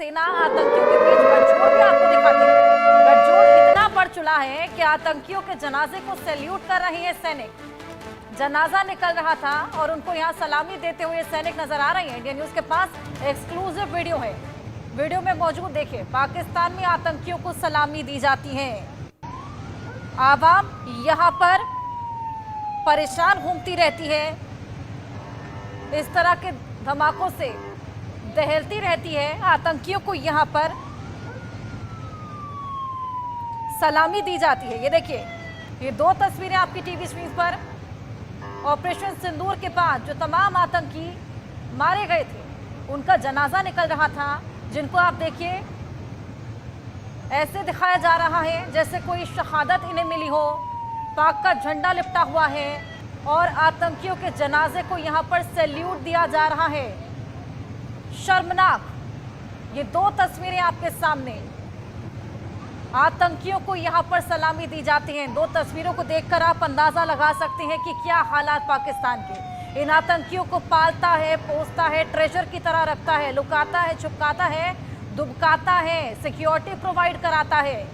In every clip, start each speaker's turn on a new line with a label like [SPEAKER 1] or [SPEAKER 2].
[SPEAKER 1] सेना आतंकियों के बीच गठजोड़ भी आपको दिखाते हैं। गठजोड़ इतना बढ़ चुका है कि आतंकियों के जनाजे को सैल्यूट कर रही है सैनिक। जनाजा निकल रहा था और उनको यहां सलामी देते हुए सैनिक नजर आ रहे हैं। इंडिया न्यूज के पास एक्सक्लूसिव वीडियो है, वीडियो में मौजूद देखिए। पाकिस्तान में आतंकियों को सलामी दी जाती है। आवाम यहां पर परेशान घूमती रहती है, इस तरह के धमाकों से दहलती रहती है। आतंकियों को यहां पर सलामी दी जाती है। ये देखिए, ये दो तस्वीरें आपकी टीवी स्क्रीन पर। ऑपरेशन सिंदूर के बाद जो तमाम आतंकी मारे गए थे उनका जनाजा निकल रहा था, जिनको आप देखिए ऐसे दिखाया जा रहा है जैसे कोई शहादत इन्हें मिली हो। पाक का झंडा लिपटा हुआ है और आतंकियों के जनाजे को यहां पर सैल्यूट दिया जा रहा है। शर्मनाक ये दो तस्वीरें आपके सामने। आतंकियों को यहां पर सलामी दी जाती है। दो तस्वीरों को देखकर आप अंदाजा लगा सकते हैं कि क्या हालात पाकिस्तान के। इन आतंकियों को पालता है, पोसता है, ट्रेजर की तरह रखता है, लुकाता है, छुपकाता है, दुबकाता है, सिक्योरिटी प्रोवाइड कराता है,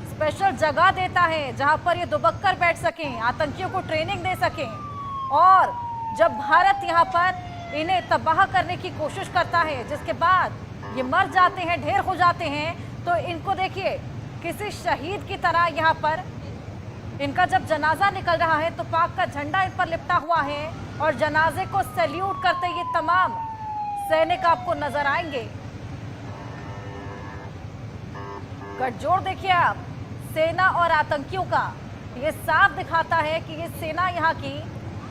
[SPEAKER 1] स्पेशल जगह देता है जहां पर ये दुबक कर बैठ सकें, आतंकियों को ट्रेनिंग दे सकें। और जब भारत यहां पर इन्हें तबाह करने की कोशिश करता है, जिसके बाद ये मर जाते हैं, ढेर हो जाते हैं, तो इनको देखिए किसी शहीद की तरह यहाँ पर इनका जब जनाजा निकल रहा है तो पाक का झंडा इन पर लिपटा हुआ है और जनाजे को सैल्यूट करते ये तमाम सैनिक आपको नजर आएंगे। गठजोड़ देखिए आप, सेना और आतंकियों का। ये साफ दिखाता है कि ये सेना यहाँ की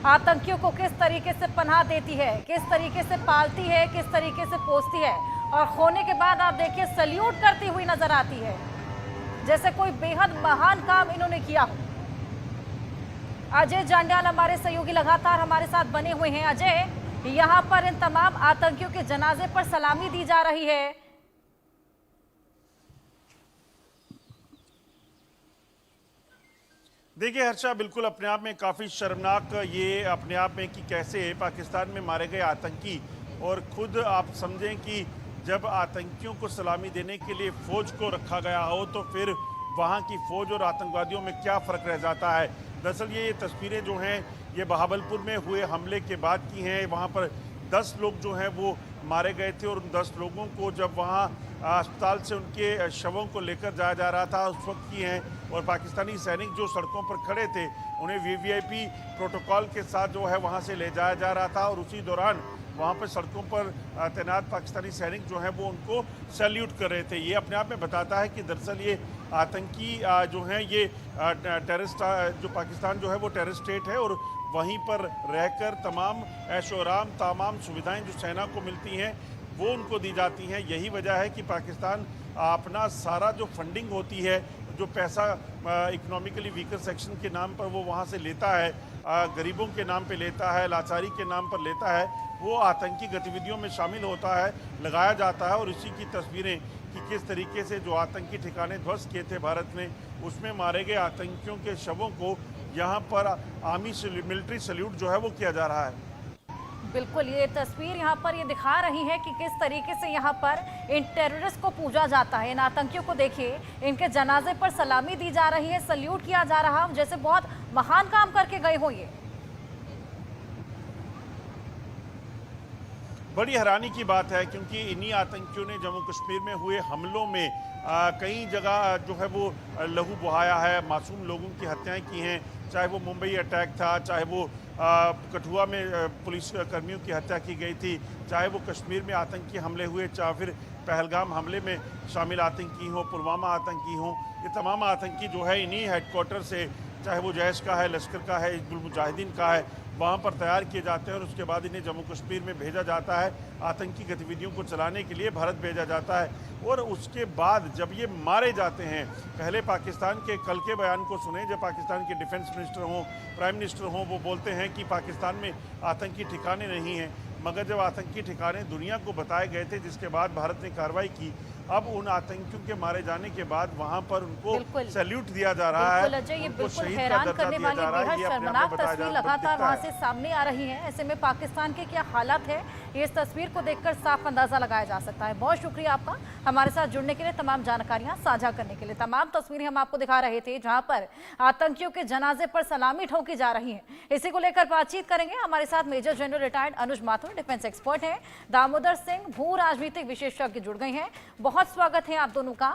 [SPEAKER 1] आतंकियों को किस तरीके से पनाह देती है, किस तरीके से पालती है, किस तरीके से पोसती है। और खोने के बाद आप देखिए सल्यूट करती हुई नजर आती है, जैसे कोई बेहद महान काम इन्होंने किया हो। अजय जांड्याल हमारे सहयोगी लगातार हमारे साथ बने हुए हैं। अजय, यहां पर इन तमाम आतंकियों के जनाजे पर सलामी दी जा रही है।
[SPEAKER 2] देखिए हर्षा, बिल्कुल अपने आप में काफ़ी शर्मनाक ये अपने आप में कि कैसे पाकिस्तान में मारे गए आतंकी, और खुद आप समझें कि जब आतंकियों को सलामी देने के लिए फ़ौज को रखा गया हो तो फिर वहाँ की फ़ौज और आतंकवादियों में क्या फ़र्क रह जाता है। दरअसल ये तस्वीरें जो हैं ये बहावलपुर में हुए हमले के बाद की हैं। वहाँ पर 10 लोग जो हैं वो मारे गए थे और उन 10 लोगों को जब वहाँ अस्पताल से उनके शवों को लेकर जाया जा रहा था उस वक्त की हैं। और पाकिस्तानी सैनिक जो सड़कों पर खड़े थे उन्हें वीवीआईपी प्रोटोकॉल के साथ जो है वहाँ से ले जाया जा रहा था और उसी दौरान वहाँ पर सड़कों पर तैनात पाकिस्तानी सैनिक जो हैं वो उनको सैल्यूट कर रहे थे। ये अपने आप में बताता है कि दरअसल ये आतंकी जो हैं ये टेररिस्ट, जो पाकिस्तान जो है वो टेररिस्ट स्टेट है और वहीं पर रहकर तमाम ऐशोआराम तमाम सुविधाएं जो सेना को मिलती हैं वो उनको दी जाती हैं। यही वजह है कि पाकिस्तान अपना सारा जो फंडिंग होती है, जो पैसा इकोनॉमिकली वीकर सेक्शन के नाम पर वो वहाँ से लेता है, गरीबों के नाम पे लेता है, लाचारी के नाम पर लेता है, वो आतंकी गतिविधियों में शामिल होता है, लगाया जाता है। और इसी की तस्वीरें कि किस तरीके से जो आतंकी ठिकाने ध्वस्त किए थे भारत ने, उसमें मारे गए आतंकियों के शवों को यहाँ पर आर्मी मिलिट्री सैल्यूट जो है वो किया जा रहा है।
[SPEAKER 1] बिल्कुल, ये तस्वीर यहाँ पर ये दिखा रही है कि किस तरीके से यहाँ पर इन टेररिस्ट को पूजा जाता है। इन आतंकियों को देखिए, इनके जनाजे पर सलामी दी जा रही है, सल्यूट किया जा रहा है, जैसे बहुत महान काम करके गए हो। ये
[SPEAKER 2] बड़ी हैरानी की बात है क्योंकि इन्हीं आतंकियों ने जम्मू कश्मीर में हुए हमलों में कई जगह जो है वो लहू बहाया है, मासूम लोगों की हत्याएं की हैं। चाहे वो मुंबई अटैक था, चाहे वो कठुआ में पुलिस कर्मियों की हत्या की गई थी, चाहे वो कश्मीर में आतंकी हमले हुए, चाहे फिर पहलगाम हमले में शामिल आतंकी हों, पुलवामा आतंकी हों। ये तमाम आतंकी जो है इन्हीं हेडक्वार्टर से, चाहे वो जैश का है, लश्कर का है, हिजबुल मुजाहिदीन का है, वहाँ पर तैयार किए जाते हैं और उसके बाद इन्हें जम्मू कश्मीर में भेजा जाता है। आतंकी गतिविधियों को चलाने के लिए भारत भेजा जाता है और उसके बाद जब ये मारे जाते हैं, पहले पाकिस्तान के कल के बयान को सुने जब पाकिस्तान के डिफेंस मिनिस्टर हों, प्राइम मिनिस्टर हों, वो बोलते हैं कि पाकिस्तान में आतंकी ठिकाने नहीं हैं। मगर जब आतंकी ठिकाने दुनिया को बताए गए थे, जिसके बाद भारत ने कार्रवाई की अब उन आतंकियों के मारे जाने के बाद वहां पर उनको
[SPEAKER 1] बिल्कुल।
[SPEAKER 2] सैल्यूट दिया जा रहा है,
[SPEAKER 1] बिल्कुल अजय, ये
[SPEAKER 2] उनको
[SPEAKER 1] बिल्कुल
[SPEAKER 2] शहीद का
[SPEAKER 1] हैरान
[SPEAKER 2] दर्जा
[SPEAKER 1] करने
[SPEAKER 2] दिया
[SPEAKER 1] वाली
[SPEAKER 2] जा रहा है।
[SPEAKER 1] बेहद
[SPEAKER 2] ये अपने आप में
[SPEAKER 1] शर्मनाक
[SPEAKER 2] बताया
[SPEAKER 1] तस्वीर
[SPEAKER 2] जा
[SPEAKER 1] लगातार
[SPEAKER 2] दिखता
[SPEAKER 1] वहां
[SPEAKER 2] है।
[SPEAKER 1] से सामने आ रही है। ऐसे में पाकिस्तान के क्या हालात है, ये इस तस्वीर को देखकर साफ अंदाजा लगाया जा सकता है। बहुत शुक्रिया आपका हमारे साथ जुड़ने के लिए, तमाम जानकारियां साझा करने के लिए। तमाम तस्वीरें हम आपको दिखा रहे थे जहां पर आतंकियों के जनाजे पर सलामी ठोकी जा रही है। इसी को लेकर बातचीत करेंगे। हमारे साथ मेजर जनरल रिटायर्ड अनुज माथुर, डिफेंस एक्सपर्ट हैं, दामोदर सिंह, भू राजनीतिक विशेषज्ञ जुड़ गए हैं। बहुत स्वागत है आप दोनों का।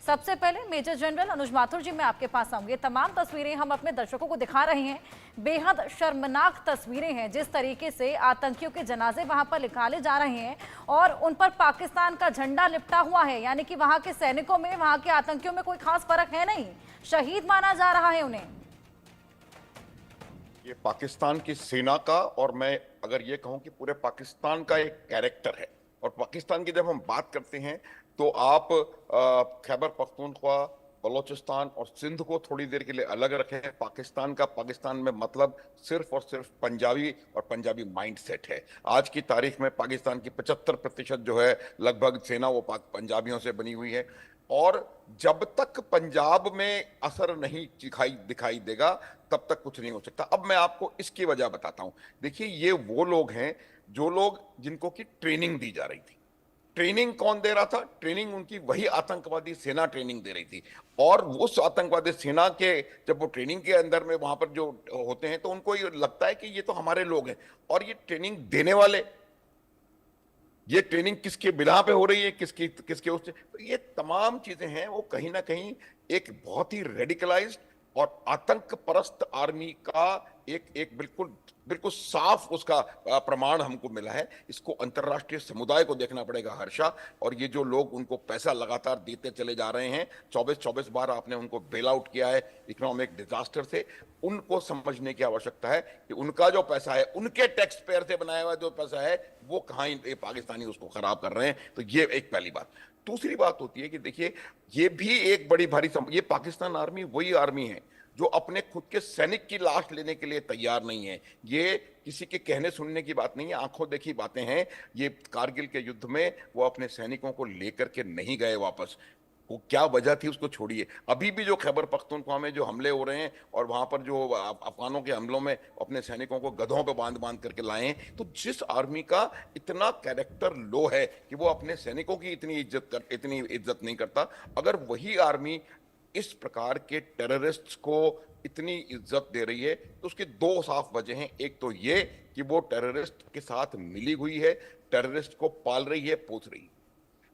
[SPEAKER 1] सबसे पहले मेजर जनरल अनुज माथुर जी, मैं आपके पास आऊंगी। तमाम तस्वीरें हम अपने दर्शकों को दिखा रहे हैं, बेहद शर्मनाक तस्वीरें हैं। जिस तरीके से आतंकियों के जनाजे वहां पर निकाले जा रहे हैं और उन पर पाकिस्तान का झंडा लिपटा हुआ है, यानी कि वहां के सैनिकों में, वहां के आतंकियों में कोई खास फर्क है नहीं, शहीद माना जा रहा है उन्हें।
[SPEAKER 3] ये पाकिस्तान की सेना का, और मैं अगर ये कहूं कि पूरे पाकिस्तान का एक कैरेक्टर है। और पाकिस्तान की जब हम बात करते हैं तो आप खैबर पख्तूनख्वा, बलोचिस्तान और सिंध को थोड़ी देर के लिए अलग रखें। पाकिस्तान का पाकिस्तान में मतलब सिर्फ और सिर्फ पंजाबी और पंजाबी माइंडसेट है। आज की तारीख में पाकिस्तान की 75% जो है लगभग सेना वो पंजाबियों से बनी हुई है। और जब तक पंजाब में असर नहीं दिखाई देगा तब तक कुछ नहीं हो सकता। अब मैं आपको इसकी वजह बताता हूं। देखिए, ये वो लोग हैं जो लोग जिनको की ट्रेनिंग दी जा रही थी। ट्रेनिंग कौन दे रहा था? ट्रेनिंग उनकी वही आतंकवादी सेना ट्रेनिंग दे रही थी। और उस आतंकवादी सेना के जब वो ट्रेनिंग के अंदर में वहां पर जो होते हैं तो उनको ये लगता है कि ये तो हमारे लोग हैं। और ये ट्रेनिंग देने वाले, ये ट्रेनिंग किसके बिना पे हो रही है, किसके उससे, तो ये तमाम चीजें हैं वो कहीं ना कहीं एक बहुत ही रेडिकलाइज्ड और आतंक परस्त आर्मी का एक बिल्कुल बिल्कुल साफ उसका प्रमाण हमको मिला है। इसको अंतर्राष्ट्रीय समुदाय को देखना पड़ेगा हर्षा। और ये जो लोग उनको पैसा लगातार देते चले जा रहे हैं, 24 बार आपने उनको बेल आउट किया है इकोनॉमिक डिजास्टर से, उनको समझने की आवश्यकता है कि उनका जो पैसा है, उनके टैक्स पेयर से बनाया हुआ जो पैसा है, वो कहां पाकिस्तानी उसको खराब कर रहे हैं। तो ये एक पहली बात। दूसरी बात होती है कि देखिए, ये भी एक बड़ी भारी ये पाकिस्तान आर्मी वही आर्मी है जो अपने खुद के सैनिक की लाश लेने के लिए तैयार नहीं है। ये किसी के कहने सुनने की बात नहीं है, आंखों देखी बातें हैं। ये कारगिल के युद्ध में वो अपने सैनिकों को लेकर के नहीं गए वापस। वो क्या वजह थी उसको छोड़िए। अभी भी जो खैबर पख्तूनख्वा में जो हमले हो रहे हैं और वहां पर जो अफगानों के हमलों में अपने सैनिकों को गधों पे बांध बांध करके लाए हैं, तो जिस आर्मी का इतना कैरेक्टर लो है कि वो अपने सैनिकों की इतनी इज्जत नहीं करता, अगर वही आर्मी इस प्रकार के टेररिस्ट्स को इतनी इज्जत दे रही है तो उसकी दो साफ वजह हैं। एक तो ये कि वो टेररिस्ट के साथ मिली हुई है, टेररिस्ट को पाल रही है, पोस रही है।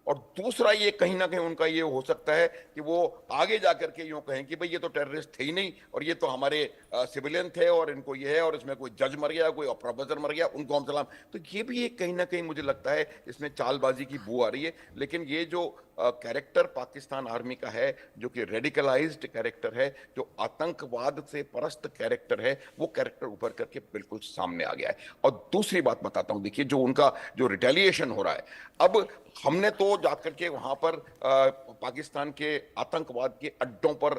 [SPEAKER 3] और दूसरा ये कहीं ना कहीं उनका ये हो सकता है कि वो आगे जाकर के यूं कहें कि भाई ये तो टेररिस्ट थे ही नहीं और ये तो हमारे सिविलियन थे और इनको ये है और इसमें कोई जज मर गया, कोई प्रोफेसर मर गया, उनको हम सलाम। तो ये भी एक कहीं ना कहीं मुझे लगता है इसमें चालबाजी की बू आ रही है। लेकिन ये जो कैरेक्टर पाकिस्तान आर्मी का है, जो कि रेडिकलाइज्ड कैरेक्टर है, जो आतंकवाद से परस्त कैरेक्टर है, वो कैरेक्टर उभर करके बिल्कुल सामने आ गया है। और दूसरी बात बताता हूं, देखिए जो उनका जो रिटेलिएशन हो रहा है, अब हमने तो जाकर के वहां पर पाकिस्तान के आतंकवाद के अड्डों पर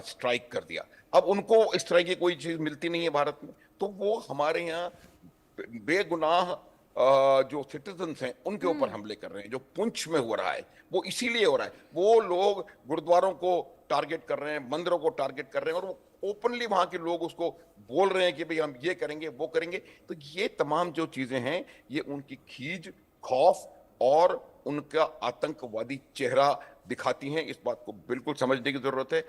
[SPEAKER 3] स्ट्राइक कर दिया। अब उनको इस तरह की कोई चीज मिलती नहीं है भारत में, तो वो हमारे यहाँ बेगुनाह जो सिटीजन्स हैं उनके ऊपर हमले कर रहे हैं। जो पुंछ में हो रहा है वो इसीलिए हो रहा है, वो लोग गुरुद्वारों को टारगेट कर रहे हैं, मंदिरों को टारगेट कर रहे हैं और वो ओपनली वहां के लोग उसको बोल रहे हैं कि भाई हम ये करेंगे वो करेंगे। तो ये तमाम जो चीजें हैं ये उनकी खीज, खौफ और उनका आतंकवादी चेहरा दिखाती हैं। इस बात को बिल्कुल समझने की जरूरत है।